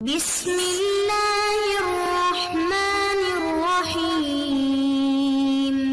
بسم اللہ الرحمن الرحیم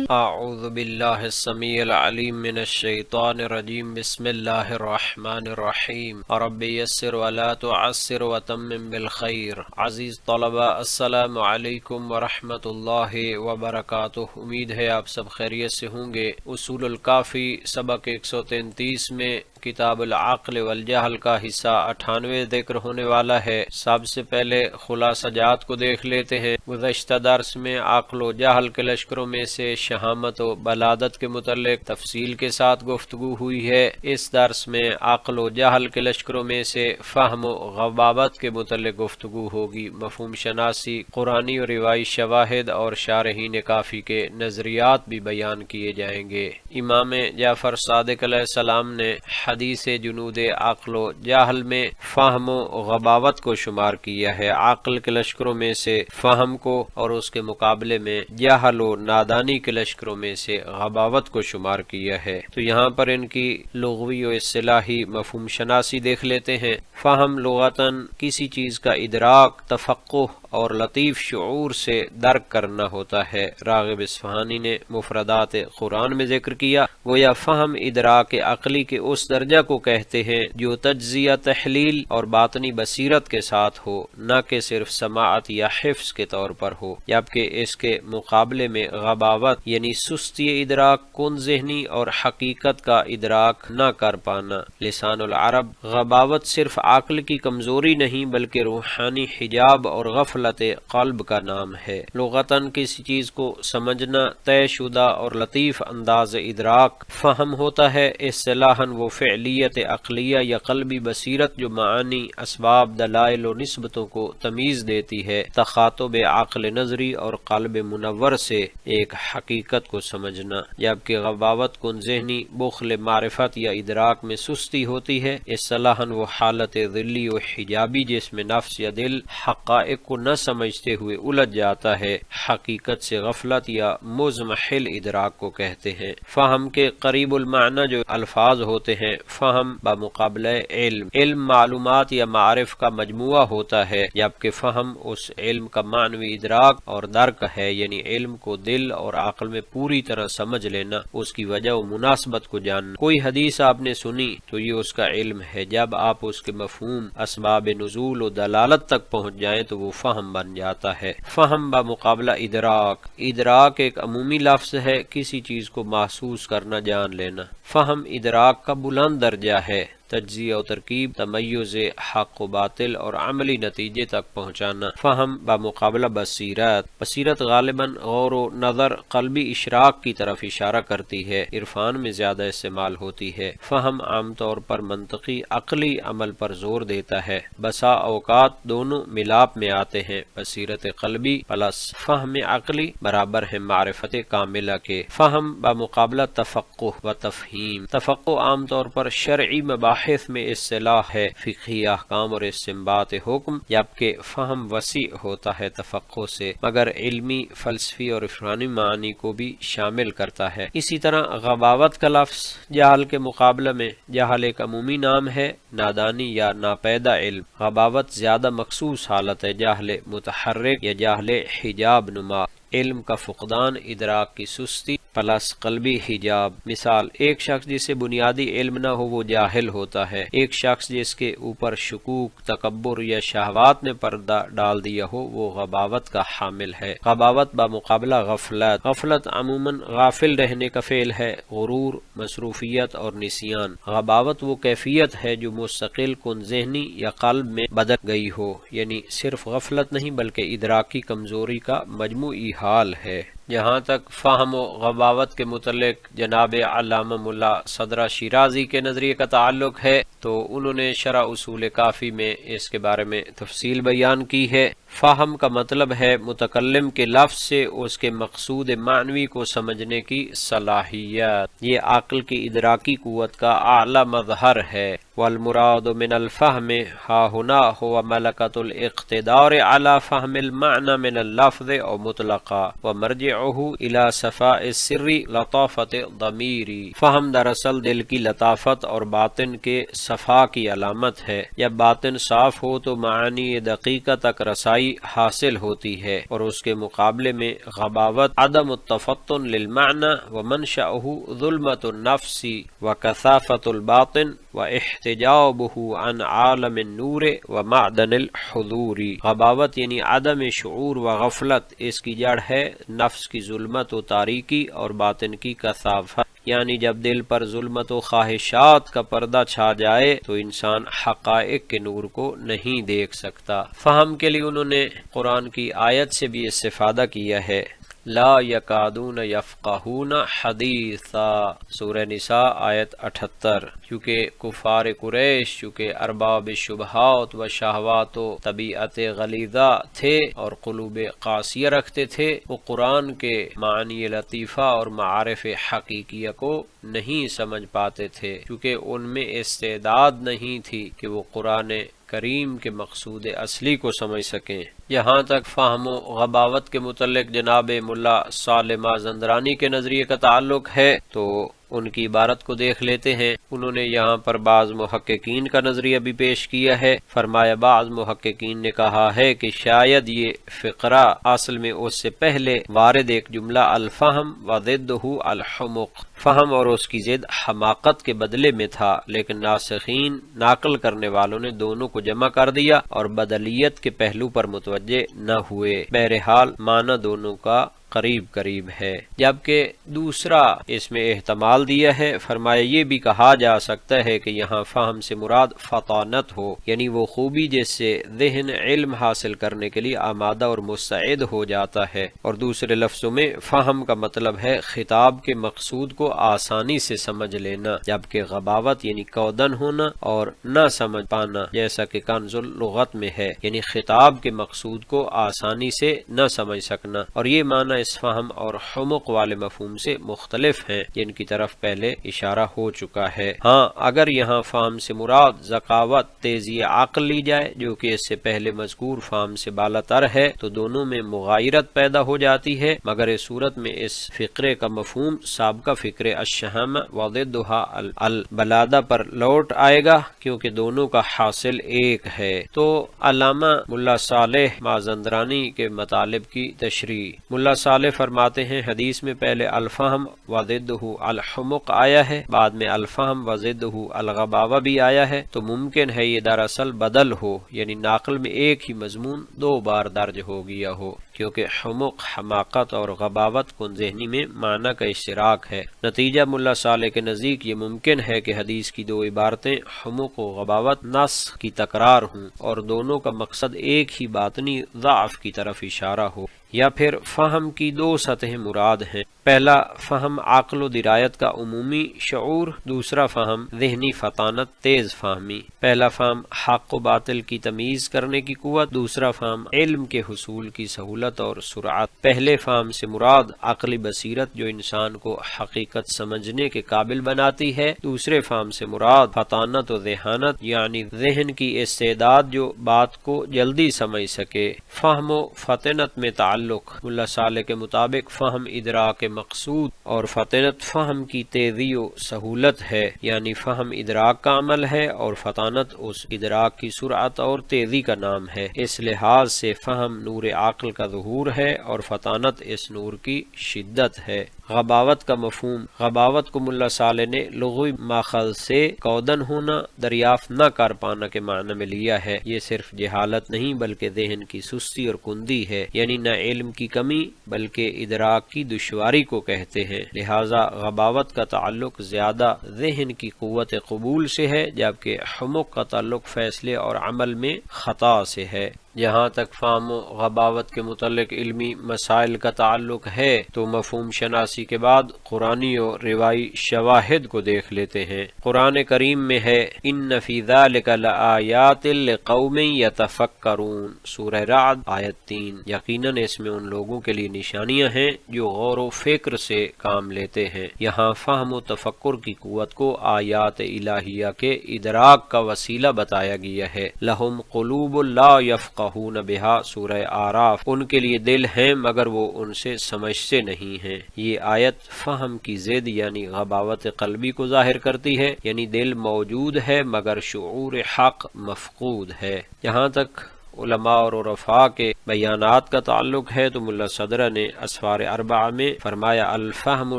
اعوذ باللہ السمیع العلیم من الشیطان الرجیم بسم اللہ الرحمن الرحیم رب یسر ولا تعسر وتمم بالخیر۔ عزیز طلبہ، السلام علیکم ورحمۃ اللہ وبرکاتہ۔ امید ہے آپ سب خیریت سے ہوں گے۔ اصول الکافی سبق 133 میں کتاب العقل والجہل کا حصہ 98 ذکر ہونے والا ہے۔ سب سے پہلے خلاصہ جات کو دیکھ لیتے ہیں۔ گزشتہ درس میں عقل و جہل کے لشکروں میں سے شہامت و بلادت کے متعلق تفصیل کے ساتھ گفتگو ہوئی ہے۔ اس درس میں عقل و جہل کے لشکروں میں سے فہم و غباوت کے متعلق گفتگو ہوگی۔ مفہوم شناسی، قرآنی اور روایی شواہد اور شارحین کافی کے نظریات بھی بیان کیے جائیں گے۔ امام جعفر صادق علیہ السلام نے حدیث جنود عقل و جہل میں فہم و غباوت کو شمار کیا ہے۔ عقل کے لشکروں میں سے فہم کو اور اس کے مقابلے میں جہل و نادانی کے لشکروں میں سے غباوت کو شمار کیا ہے۔ تو یہاں پر ان کی لغوی و اصطلاحی مفہوم شناسی دیکھ لیتے ہیں۔ فہم لغتاً کسی چیز کا ادراک، تفقہ اور لطیف شعور سے درک کرنا ہوتا ہے۔ راغب اصفہانی نے مفردات قرآن میں ذکر کیا، گویا فہم ادراک عقلی کے اس درجہ کو کہتے ہیں جو تجزیہ، تحلیل اور باطنی بصیرت کے ساتھ ہو، نہ کہ صرف سماعت یا حفظ کے طور پر ہو، جبکہ اس کے مقابلے میں غباوت یعنی سستی ادراک، کن ذہنی اور حقیقت کا ادراک نہ کر پانا۔ لسان العرب غباوت صرف عقل کی کمزوری نہیں بلکہ روحانی حجاب اور غفلت قلب کا نام ہے۔ لغتاً کسی چیز کو سمجھنا، طے شدہ اور لطیف انداز ادراک فہم ہوتا ہے۔ اصطلاحاً وہ فعلیت عقلیہ یا قلبی بصیرت جو معانی، اسباب، دلائل و نسبتوں کو تمیز دیتی ہے۔ تخاطب عقل نظری اور قلب منور سے ایک حقیقت کو سمجھنا، جبکہ غباوت کن ذہنی، بخل معرفت یا ادراک میں سستی ہوتی ہے۔ اصطلاحاً وہ حالت ذلی و حجابی جس میں نفس یا دل حقائق کو نہ سمجھتے ہوئے الجھ جاتا ہے، حقیقت سے غفلت یا مضمحل ادراک کو کہتے ہیں۔ فہم کے قریب المعنی جو الفاظ ہوتے ہیں، فہم بمقابلہ علم، علم معلومات یا معارف کا مجموعہ ہوتا ہے، جبکہ فہم اس علم کا معنوی ادراک اور درک ہے، یعنی علم کو دل اور عقل میں پوری طرح سمجھ لینا، اس کی وجہ و مناسبت کو جاننا۔ کوئی حدیث آپ نے سنی تو یہ اس کا علم ہے، جب آپ اس کے مفہوم، اسباب نزول و دلالت تک پہنچ جائیں تو وہ فہم بن جاتا ہے۔ فہم بمقابلہ ادراک، ادراک ایک عمومی لفظ ہے، کسی چیز کو محسوس کرنا، جان لینا۔ فہم ادراک کا بلند درجہ ہے، تجزیہ و ترکیب، تمیز حق و باطل اور عملی نتیجے تک پہنچانا۔ فہم بمقابلہ بصیرت، بصیرت غالباً غور و نظر، قلبی اشراق کی طرف اشارہ کرتی ہے، عرفان میں زیادہ استعمال ہوتی ہے۔ فہم عام طور پر منطقی عقلی عمل پر زور دیتا ہے، بسا اوقات دونوں ملاپ میں آتے ہیں۔ بصیرت قلبی پلس فہم عقلی برابر ہے معرفت کاملہ کے۔ فہم بمقابلہ تفقہ و تفہیم، تفقہ عام طور پر شرعی مباحث میں اصطلاح ہے، فقہی احکام اور استنباط حکم، جبکہ فہم وسیع ہوتا ہے تفقہ سے، مگر علمی، فلسفی اور عرفانی معانی کو بھی شامل کرتا ہے۔ اسی طرح غباوت کا لفظ جہل کے مقابلہ میں، جہل ایک عمومی نام ہے، نادانی یا ناپیدا علم۔ غباوت زیادہ مخصوص حالت ہے، جہل متحرک یا جہل حجاب نما، علم کا فقدان، ادراک کی سستی پلس قلبی حجاب۔ مثال، ایک شخص جسے بنیادی علم نہ ہو وہ جاہل ہوتا ہے، ایک شخص جس کے اوپر شکوک، تکبر یا شہوات نے پردہ ڈال دیا ہو وہ غباوت کا حامل ہے۔ غباوت بمقابلہ غفلت، غفلت عموماً غافل رہنے کا فعل ہے، غرور، مصروفیت اور نسیان۔ غباوت وہ کیفیت ہے جو مستقل کن ذہنی یا قلب میں بدل گئی ہو، یعنی صرف غفلت نہیں بلکہ ادراکی کمزوری کا مجموعی حال ہے۔ جہاں تک فہم و غباوت کے متعلق جناب علامہ ملا صدرہ شیرازی کے نظریے کا تعلق ہے تو انہوں نے شرح اصول کافی میں اس کے بارے میں تفصیل بیان کی ہے۔ فہم کا مطلب ہے متکلم کے لفظ سے اس کے مقصود معنوی کو سمجھنے کی صلاحیت، یہ عقل کی ادراکی قوت کا اعلی مظہر ہے۔ والمراد من الفہم ہا ہنا ہو ملکۃ الاقتدار علی فہم المعنی من اللفظ او مطلقا ومرجع مرجعہ الی صفاء السر لطافت ضمیری۔ فہم دراصل دل کی لطافت اور باطن کے صفا کی علامت ہے۔ جب باطن صاف ہو تو معانی دقیقہ تک رسائی حاصل ہوتی ہے، اور اس کے مقابلے میں غباوت عدم التفطن للمعنی ومنشأہ ظلمت النفس وکثافت الباطن واحتجابہ عن عالم النور ومعدن الحضور۔ غباوت یعنی عدم شعور و غفلت، اس کی جڑ ہے نفس کی ظلمت و تاریکی اور باطن کی کثافت، یعنی جب دل پر ظلمت و خواہشات کا پردہ چھا جائے تو انسان حقائق کے نور کو نہیں دیکھ سکتا۔ فہم کے لیے انہوں نے قرآن کی آیت سے بھی استفادہ کیا ہے، لا یکادون یفقہون حدیثا، سورہ نساء آیت 78۔ کیونکہ کفار قریش چونکہ ارباب شبہات و شہوات و طبیعت غلیظہ تھے اور قلوب قاسیہ رکھتے تھے، وہ قرآن کے معنی لطیفہ اور معارف حقیقیہ کو نہیں سمجھ پاتے تھے، کیونکہ ان میں استعداد نہیں تھی کہ وہ قرآن کریم کے مقصود اصلی کو سمجھ سکیں۔ یہاں تک فہم و غباوت کے متعلق جناب ملا صالح مازندرانی کے نظریے کا تعلق ہے، تو ان کی عبارت کو دیکھ لیتے ہیں۔ انہوں نے یہاں پر بعض محققین کا نظریہ بھی پیش کیا ہے۔ فرمایا بعض محققین نے کہا ہے کہ شاید یہ فقرہ اصل میں اس سے پہلے وارد ایک جملہ الفہم و ضدہ الحمق، فہم اور اس کی ضد حماقت کے بدلے میں تھا، لیکن ناسخین ناقل کرنے والوں نے دونوں کو جمع کر دیا اور بدلیت کے پہلو پر متوجہ نہ ہوئے۔ بہرحال معنی دونوں کا قریب ہے۔ جبکہ دوسرا اس میں احتمال دیا ہے، فرمایا یہ بھی کہا جا سکتا ہے کہ یہاں فہم سے مراد فطانت ہو، یعنی وہ خوبی جس سے ذہن علم حاصل کرنے کے لیے آمادہ اور مستعد ہو جاتا ہے، اور دوسرے لفظوں میں فہم کا مطلب ہے خطاب کے مقصود کو آسانی سے سمجھ لینا، جبکہ غباوت یعنی کودن ہونا اور نہ سمجھ پانا، جیسا کہ کنز اللغت میں ہے، یعنی خطاب کے مقصود کو آسانی سے نہ سمجھ سکنا، اور یہ معنی اس فہم اور حمق والے مفہوم سے مختلف ہیں جن کی طرف پہلے اشارہ ہو چکا ہے۔ ہاں اگر یہاں فہم سے مراد ذکاوت تیزی عقل لی جائے جو کہ اس سے پہلے مذکور فہم سے بالا تر ہے تو دونوں میں مغایرت پیدا ہو جاتی ہے، مگر اس صورت میں اس فقرے کا مفہوم سابقہ فقرے الشہامہ وضدھا البلادہ پر لوٹ آئے گا، کیونکہ دونوں کا حاصل ایک ہے۔ تو علامہ ملا صالح مازندرانی کے مطالب کی تشریح، ملا صالح فرماتے ہیں حدیث میں پہلے الفہم و ضدہ الحمق آیا ہے، بعد میں الفہم و ضدہ الغباوہ بھی آیا ہے، تو ممکن ہے یہ دراصل بدل ہو، یعنی ناقل میں ایک ہی مضمون دو بار درج ہو گیا ہو، کیونکہ حمق حماقت اور غباوت کن ذہنی میں معنی کا اشتراک ہے۔ نتیجہ ملا صالح کے نزدیک یہ ممکن ہے کہ حدیث کی دو عبارتیں حمق و غباوت نسخ کی تکرار ہوں اور دونوں کا مقصد ایک ہی باطنی ضعف کی طرف اشارہ ہو، یا پھر فہم کی دو سطحیں مراد ہیں، پہلا فہم عقل و درایت کا عمومی شعور، دوسرا فہم ذہنی فطانت تیز فہمی۔ پہلا فہم حق و باطل کی تمیز کرنے کی قوت، دوسرا فہم علم کے حصول کی سہولت اور سرعت۔ پہلے فہم سے مراد عقلی بصیرت جو انسان کو حقیقت سمجھنے کے قابل بناتی ہے، دوسرے فہم سے مراد فطانت و ذہانت یعنی ذہن کی استعداد جو بات کو جلدی سمجھ سکے۔ فہم و فطنت میں تعلق ملا صالح کے مطابق فہم ادراک مقصود اور فطنت فہم کی تیزی و سہولت ہے، یعنی فہم ادراک کا عمل ہے اور فطانت اس ادراک کی سرعت اور تیزی کا نام ہے۔ اس لحاظ سے فہم نور عقل کا ظہور ہے اور فطانت اس نور کی شدت ہے۔ غباوت کا مفہوم، غباوت کو ملا صالح نے لغوی ماخذ سے کودن ہونا، دریافت نہ کر پانا کے معنی میں لیا ہے۔ یہ صرف جہالت نہیں بلکہ ذہن کی سستی اور کندی ہے، یعنی نہ علم کی کمی بلکہ ادراک کی دشواری کو کہتے ہیں۔ لہذا غباوت کا تعلق زیادہ ذہن کی قوت قبول سے ہے، جبکہ حمق کا تعلق فیصلے اور عمل میں خطا سے ہے۔ جہاں تک فہم و غباوت کے متعلق علمی مسائل کا تعلق ہے تو مفہوم شناسی کے بعد قرآنی اور روائی شواہد کو دیکھ لیتے ہیں۔ قرآن کریم میں ہے ان فی ذلک لآیات لقوم یتفکرون، سورہ رعد آیت 3۔ یقیناً اس میں ان لوگوں کے لیے نشانیاں ہیں جو غور و فکر سے کام لیتے ہیں۔ یہاں فہم و تفکر کی قوت کو آیات الہیہ کے ادراک کا وسیلہ بتایا گیا ہے۔ لہم قلوب لا یفقہون یفقہون بہا سورہ آراف، ان کے لیے دل ہیں مگر وہ ان سے سمجھتے نہیں ہیں۔ یہ آیت فہم کی ضد یعنی غباوت قلبی کو ظاہر کرتی ہے، یعنی دل موجود ہے مگر شعور حق مفقود ہے۔ یہاں تک علماء اور عرفاء کے بیانات کا تعلق ہے تو ملا صدرہ نے اسفار اربعہ میں فرمایا الفہم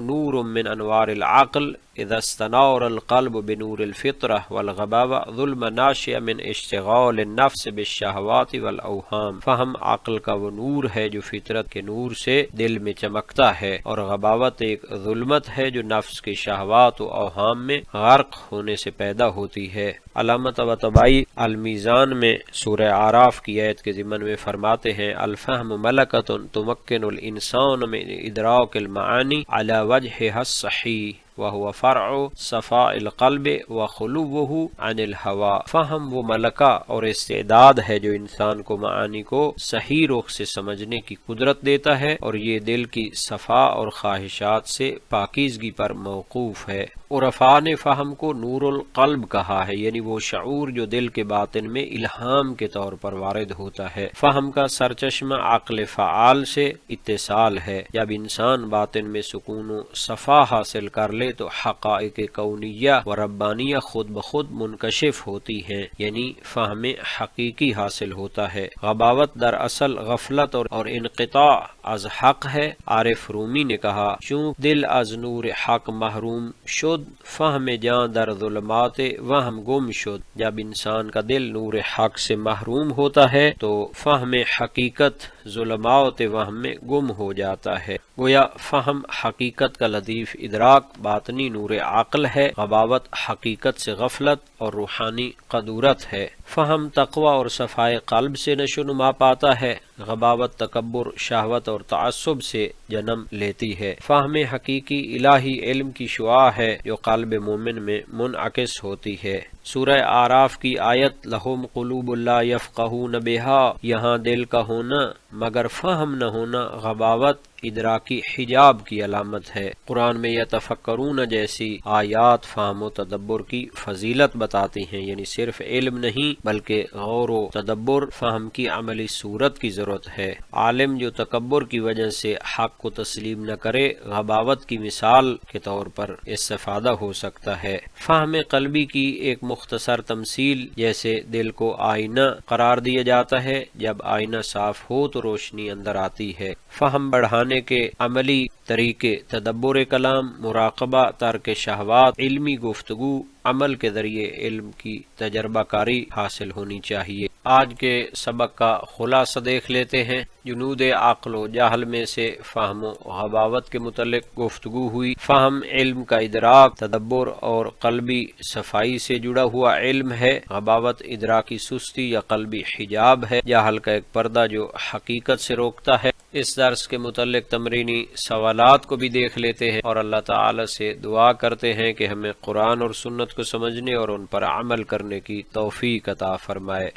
نور من انوار العقل اذا استنار القلب بنور الفطرہ والغباوہ ظلم ناشئ من اشتغال النفس بالشہوات والاوہام۔ فہم عقل کا وہ نور ہے جو فطرت کے نور سے دل میں چمکتا ہے، اور غباوت ایک ظلمت ہے جو نفس کے شہوات و اوہام میں غرق ہونے سے پیدا ہوتی ہے۔ علامہ طباطبائی المیزان میں سورہ آراف کی آیت کے ضمن میں فرماتے ہیں الفہم ملکۃ تمکن الانسان من ادراک المعانی علی وجہها الصحیح وهو فرع صفاء القلب وخلوه عن الہوا۔ فہم وہ ملکہ اور استعداد ہے جو انسان کو معانی کو صحیح رخ سے سمجھنے کی قدرت دیتا ہے، اور یہ دل کی صفا اور خواہشات سے پاکیزگی پر موقوف ہے۔ عرفاء نے فہم کو نور القلب کہا ہے، یعنی وہ شعور جو دل کے باطن میں الہام کے طور پر وارد ہوتا ہے۔ فہم کا سرچشمہ عقل فعال سے اتصال ہے۔ جب انسان باطن میں سکون و صفا حاصل کر لے تو حقائق کونیہ و ربانیہ خود بخود منکشف ہوتی ہیں، یعنی فہم حقیقی حاصل ہوتا ہے۔ غباوت دراصل غفلت اور انقطاع از حق ہے۔ عارف رومی نے کہا چون دل از نور حق محروم شد فہم جان در ظلمات وہم گم شد۔ جب انسان کا دل نور حق سے محروم ہوتا ہے تو فہم حقیقت ظلمات وہم میں گم ہو جاتا ہے۔ گویا فہم حقیقت کا لطیف ادراک باطنی نور عقل ہے، غباوت حقیقت سے غفلت اور روحانی قدورت ہے۔ فہم تقوی اور صفائے قلب سے نشو نما پاتا ہے، غباوت تکبر، شہوت اور تعصب سے جنم لیتی ہے۔ فہم حقیقی الہی علم کی شعاع ہے جو قلب مومن میں منعکس ہوتی ہے۔ سورہ آراف کی آیت لہم قلوب لا یفقہون بہا، یہاں دل کا ہونا مگر فہم نہ ہونا غباوت ادراکی حجاب کی علامت ہے۔ قرآن میں یتفکرون جیسی آیات فہم و تدبر کی فضیلت بتاتی ہیں، یعنی صرف علم نہیں بلکہ غور و تدبر فہم کی عملی صورت کی ضرورت ہے۔ عالم جو تکبر کی وجہ سے حق کو تسلیم نہ کرے غباوت کی مثال کے طور پر استفادہ ہو سکتا ہے۔ فہم قلبی کی ایک مختصر تمثیل جیسے دل کو آئینہ قرار دیا جاتا ہے، جب آئینہ صاف ہو تو روشنی اندر آتی ہے۔ فہم بڑھانے کے عملی طریقے تدبر کلام، مراقبہ، ترک شہوات، علمی گفتگو، عمل کے ذریعے علم کی تجربہ کاری حاصل ہونی چاہیے۔ آج کے سبق کا خلاصہ دیکھ لیتے ہیں۔ جنود عقل و جہل میں سے فہم و غباوت کے متعلق گفتگو ہوئی۔ فہم علم کا ادراک، تدبر اور قلبی صفائی سے جڑا ہوا علم ہے۔ غباوت ادراکی سستی یا قلبی حجاب ہے، جہل کا ایک پردہ جو حقیقت سے روکتا ہے۔ اس درس کے متعلق تمرینی سوالات کو بھی دیکھ لیتے ہیں اور اللہ تعالی سے دعا کرتے ہیں کہ ہمیں قرآن اور سنت کو سمجھنے اور ان پر عمل کرنے کی توفیق عطا فرمائے۔